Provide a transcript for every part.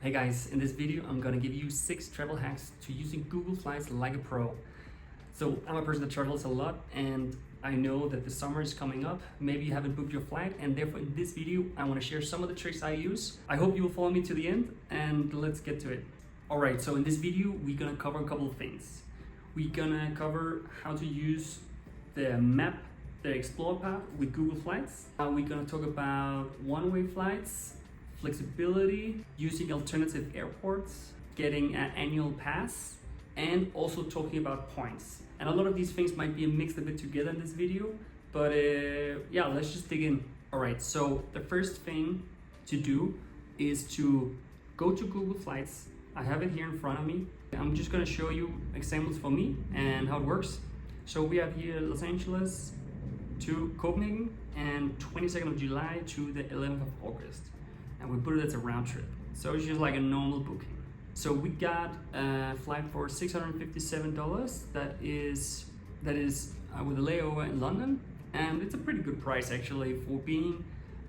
Hey guys, in this video I'm gonna give you 6 travel hacks to using Google Flights like a pro. So I'm a person that travels a lot and I know that the summer is coming up. Maybe you haven't booked your flight, and therefore in this video I want to share some of the tricks I use. I hope you will follow me to the end and let's get to it. Alright, so in this video we're gonna cover a couple of things. We're gonna cover how to use the map, the Explore path with Google Flights. We're gonna talk about one-way flights, flexibility, using alternative airports, getting an annual pass, and also talking about points. And a lot of these things might be mixed a bit together in this video, but yeah, let's just dig in. All right, so the first thing to do is to go to Google Flights. I have it here in front of me. I'm just gonna show you examples for me and how it works. So we have here Los Angeles to Copenhagen and 22nd of July to the 11th of August. And we put it as a round trip. So it's just like a normal booking. So we got a flight for $657. That is with a layover in London. And it's a pretty good price actually for being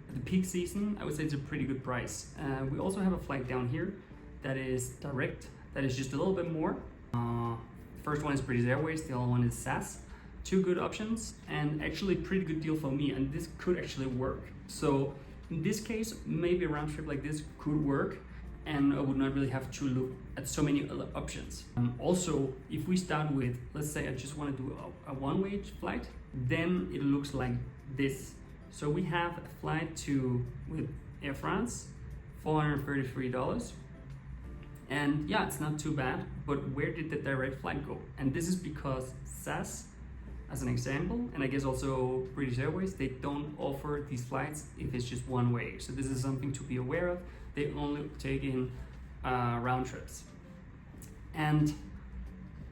at the peak season. I would say it's a pretty good price. We also have a flight down here that is direct, that is just a little bit more. First one is British Airways, the other one is SAS. Two good options and actually pretty good deal for me, and this could actually work. So in this case, maybe a round trip like this could work and I would not really have to look at so many other options. Also, if we start with, let's say I just want to do a one-way flight, then it looks like this. So we have a flight with Air France, $433. And yeah, it's not too bad, but where did the direct flight go? And this is because SAS, as an example, and I guess also British Airways, they don't offer these flights if it's just one way. So this is something to be aware of. They only take in round trips. And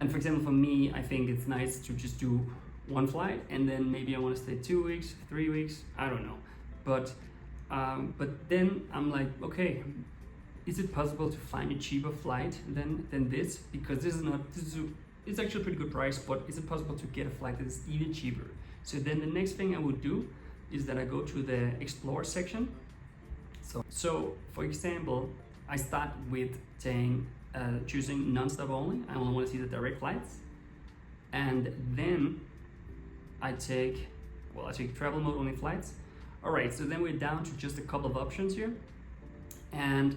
for example, for me, I think it's nice to just do one flight and then maybe I want to stay 2 weeks, 3 weeks, I don't know. But then I'm like, okay, is it possible to find a cheaper flight than this? Because it's actually a pretty good price, but is it possible to get a flight that is even cheaper? So then the next thing I would do is that I go to the Explore section. So for example, I start with choosing non-stop only. I only want to see the direct flights. And then I take travel mode only flights. All right, so then we're down to just a couple of options here. And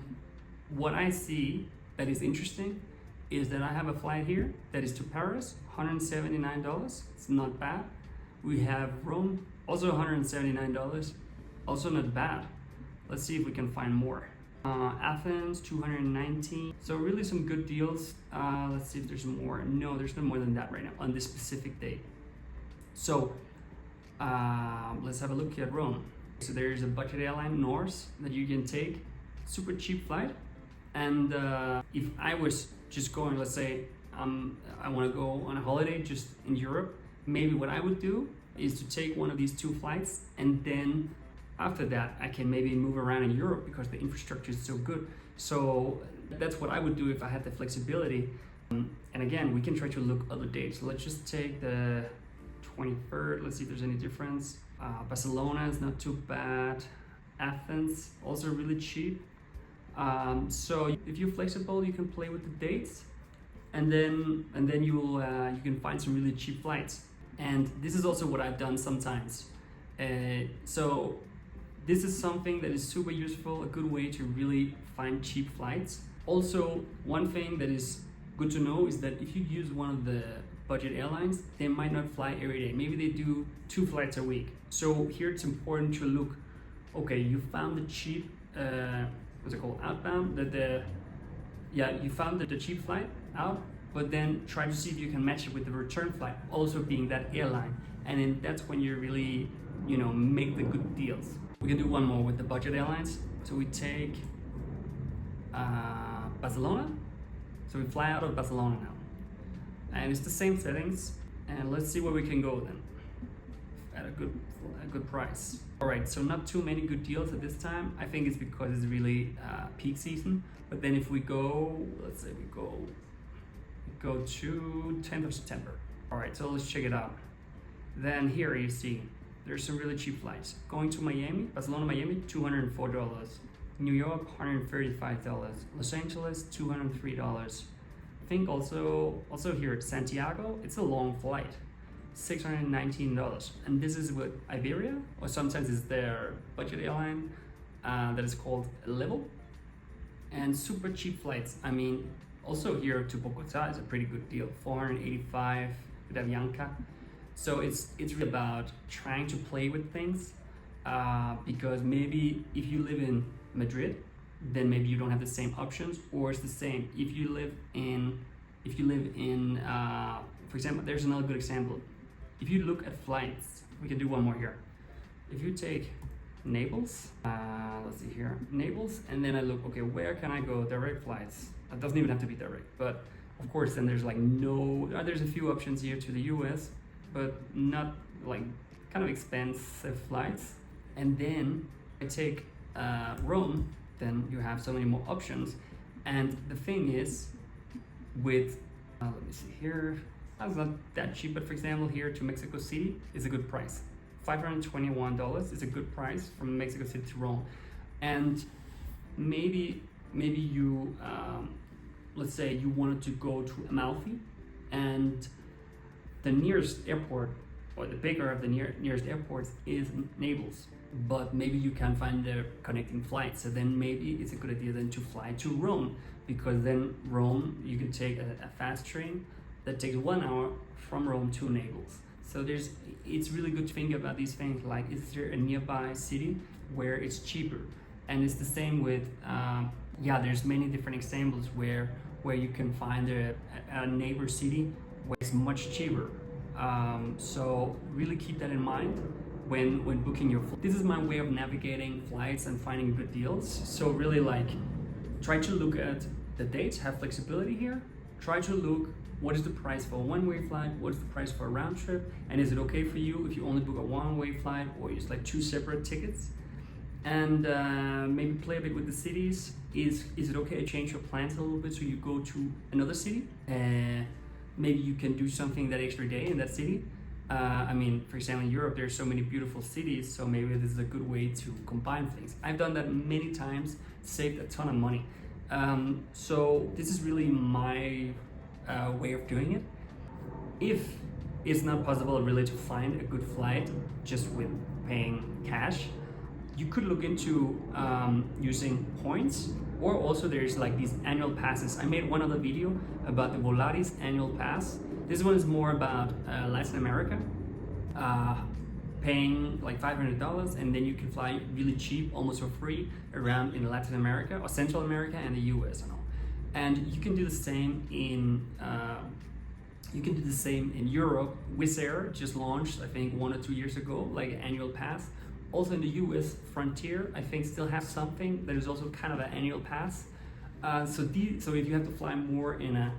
what I see that is interesting is that I have a flight here that is to Paris, $179. It's not bad. We have Rome, also $179, also not bad. Let's see if we can find more. Athens, $219. So really some good deals. Let's see if there's more. No, there's no more than that right now on this specific date. So let's have a look at Rome. So there's a budget airline, Norse, that you can take, super cheap flight. And if I was just going, let's say I want to go on a holiday just in Europe, maybe what I would do is to take one of these 2 flights, and then after that I can maybe move around in Europe because the infrastructure is so good. So that's what I would do if I had the flexibility. And again, we can try to look other dates. So let's just take the 23rd. Let's see if there's any difference. Barcelona is not too bad. Athens, also really cheap. So if you're flexible, you can play with the dates, and then you can find some really cheap flights. And this is also what I've done sometimes. So this is something that is super useful, a good way to really find cheap flights. Also, one thing that is good to know is that if you use one of the budget airlines, they might not fly every day. Maybe they do 2 flights a week. So here it's important to look, okay, you found the cheap, what's it called, outbound, you found the cheap flight out, but then try to see if you can match it with the return flight, also being that airline. And then that's when you really, make the good deals. We can do one more with the budget airlines. So we take Barcelona. So we fly out of Barcelona now. And it's the same settings. And let's see where we can go then at a good price. All right, so not too many good deals at this time. I think it's because it's really peak season. But then if we go, let's say we go to 10th of September. All right, so let's check it out. Then here you see, there's some really cheap flights. Going to Miami, Barcelona, Miami, $204. New York, $135. Los Angeles, $203. I think also here at Santiago, it's a long flight, $619. And this is with Iberia, or sometimes it's their budget airline that is called Level. And super cheap flights. I mean, also here to Bogota is a pretty good deal, $485 with Avianca. So it's really about trying to play with things, because maybe if you live in Madrid, then maybe you don't have the same options, or it's the same if you live in for example, there's another good example. If you look at flights, we can do one more here. If you take Naples, let's see here, Naples, and then I look, okay, where can I go direct flights? It doesn't even have to be direct, but of course then there's like there's a few options here to the US, but not like kind of expensive flights. And then I take Rome, then you have so many more options. And the thing is with, let me see here, that's not that cheap, but for example here to Mexico City is a good price. $521 is a good price from Mexico City to Rome. And maybe you, let's say you wanted to go to Amalfi, and the nearest airport, or the bigger of the nearest airports, is Naples. But maybe you can't find the connecting flight, so then maybe it's a good idea then to fly to Rome, because then Rome, you can take a fast train that takes 1 hour from Rome to Naples. So it's really good to think about these things, like is there a nearby city where it's cheaper? And it's the same with, there's many different examples where you can find a neighbor city where it's much cheaper. So really keep that in mind when booking your flight. This is my way of navigating flights and finding good deals. So really try to look at the dates, have flexibility here. Try to look, what is the price for a one-way flight? What is the price for a round trip? And is it okay for you if you only book a one-way flight, or use like 2 separate tickets? And maybe play a bit with the cities. Is it okay to change your plans a little bit so you go to another city? Maybe you can do something that extra day in that city. I mean, for example, in Europe, there's so many beautiful cities, so maybe this is a good way to combine things. I've done that many times, saved a ton of money. So this is really my way of doing it. If it's not possible really to find a good flight just with paying cash, you could look into using points, or also there's like these annual passes. I made one other video about the Volaris annual pass. This one is more about Latin America, paying like $500, and then you can fly really cheap, almost for free, around in Latin America or Central America and the US and all. And you can do the same in Europe. Wizz Air just launched, I think 1 or 2 years ago, like an annual pass. Also in the US, Frontier, I think, still has something that is also kind of an annual pass. So if you have to fly more in a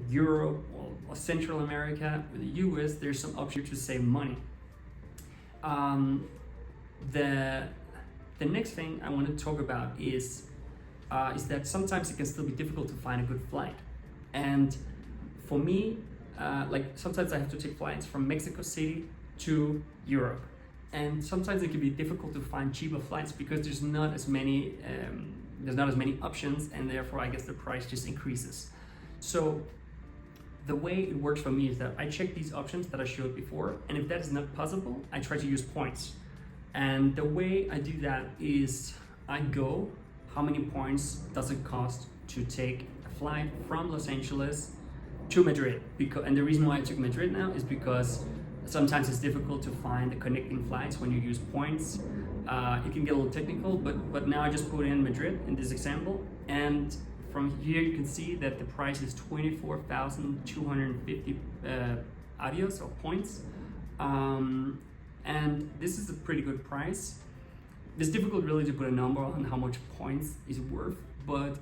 Europe or Central America or the US, there's some option to save money. The next thing I want to talk about is that sometimes it can still be difficult to find a good flight. And for me, sometimes I have to take flights from Mexico City to Europe. And sometimes it can be difficult to find cheaper flights because there's not as many options, and therefore I guess the price just increases. So the way it works for me is that I check these options that I showed before, and if that is not possible, I try to use points. And the way I do that is I go, how many points does it cost to take a flight from Los Angeles to Madrid? And the reason why I took Madrid now is because sometimes it's difficult to find the connecting flights when you use points. It can get a little technical, but now I just put in Madrid in this example, and from here you can see that the price is 24,250 avios or points, and this is a pretty good price. It's difficult really to put a number on how much points is worth, but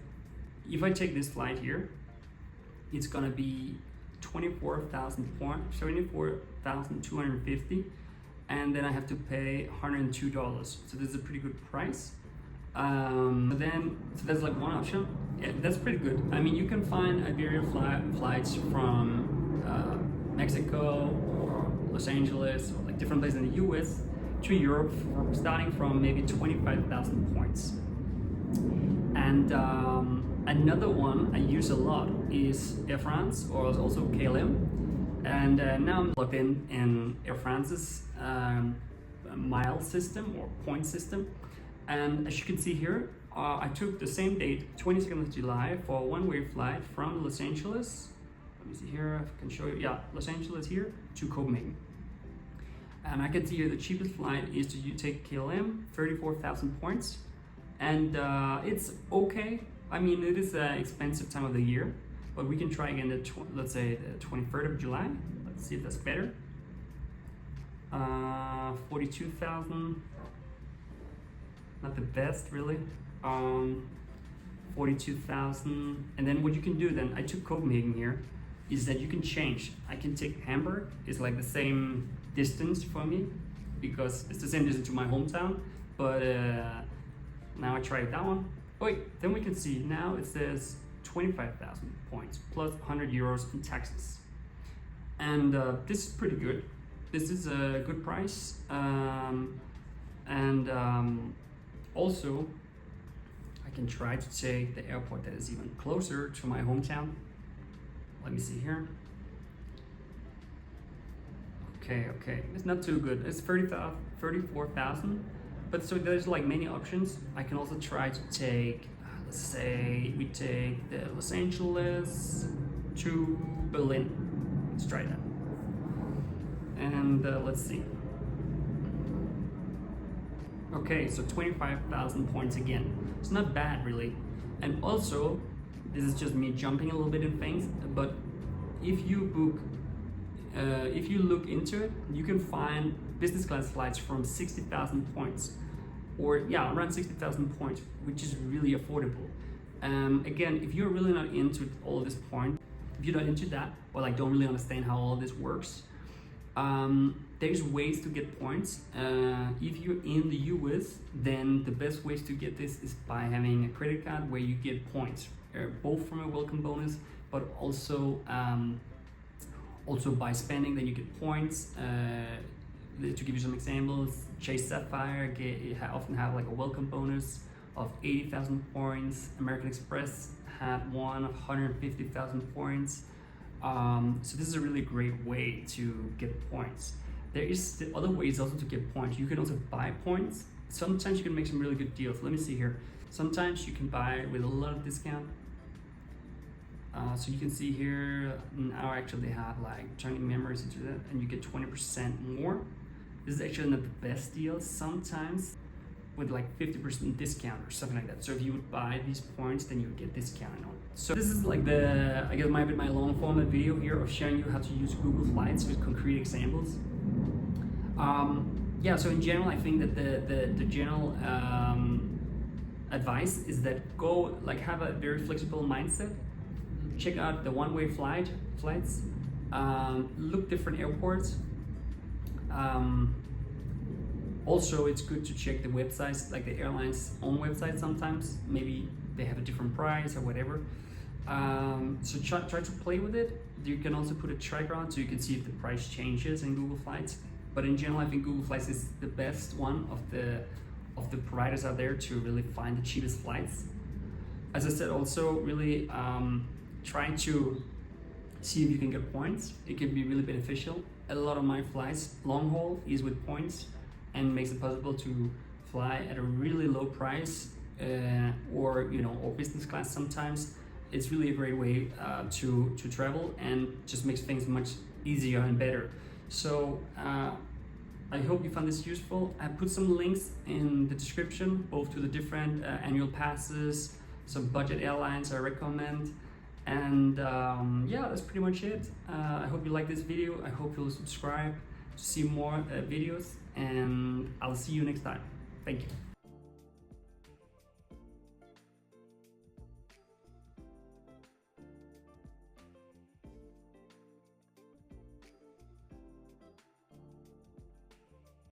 if I take this flight here, it's gonna be 24,250, and then I have to pay $102. So this is a pretty good price. So that's like one option. Yeah, that's pretty good. I mean, you can find Iberia flights from Mexico or Los Angeles or like different places in the US to Europe starting from maybe 25,000 points. And another one I use a lot is Air France, or also KLM. And now I'm plugged in Air France's mile system or point system. And as you can see here, I took the same date, 22nd of July, for a one-way flight from Los Angeles. Let me see here, if I can show you. Yeah, Los Angeles here to Copenhagen. And I can see here the cheapest flight is to take KLM, 34,000 points. And it's okay. I mean, it is an expensive time of the year, but we can try again, let's say the 23rd of July. Let's see if that's better. 42,000, not the best really. 42,000. And then what you can do then, I took Copenhagen here, is that you can change. I can take Hamburg, it's like the same distance for me, because it's the same distance to my hometown, but now I tried that one. Oh wait, then we can see now it says 25,000 points plus 100 euros in taxes. And this is pretty good. This is a good price. Also, I can try to take the airport that is even closer to my hometown. Let me see here. Okay, it's not too good. It's 34,000. But so there's like many options. I can also try to take, let's say we take the Los Angeles to Berlin. Let's try that. And let's see. Okay, so 25,000 points again. It's not bad really. And also, this is just me jumping a little bit in things, but if you book, if you look into it, you can find business class flights from 60,000 points, or yeah, around 60,000 points, which is really affordable. Again, if you're really not into all this point, if you're not into that, or like don't really understand how all this works, there's ways to get points. If you're in the US, then the best ways to get this is by having a credit card where you get points, both from a welcome bonus, but also by spending, then you get points. To give you some examples, Chase Sapphire often have like a welcome bonus of 80,000 points. American Express had one of 150,000 points. So this is a really great way to get points. There is the other ways also to get points. You can also buy points. Sometimes you can make some really good deals. Let me see here. Sometimes you can buy with a lot of discount. So you can see here, now actually they have like turning members into that, and you get 20% more. This is actually not the best deal. Sometimes with like 50% discount or something like that. So if you would buy these points, then you would get discounted on it. So this is like the, I guess might be my long format video here of showing you how to use Google Flights with concrete examples. Yeah, so in general, I think that the general advice is that go like have a very flexible mindset. Check out the one-way flights. Look different airports. Also, it's good to check the websites, like the airline's own website sometimes. Maybe they have a different price or whatever. So try to play with it. You can also put a tracker on so you can see if the price changes in Google Flights. But in general, I think Google Flights is the best one of the providers out there to really find the cheapest flights. As I said, also really try to see if you can get points. It can be really beneficial. A lot of my flights, long haul, is with points, and makes it possible to fly at a really low price, or business class sometimes. It's really a great way to travel, and just makes things much easier and better. So I hope you found this useful. I put some links in the description, both to the different annual passes, some budget airlines I recommend. And yeah, that's pretty much it. I hope you like this video. I hope you'll subscribe to see more videos, and I'll see you next time. Thank you.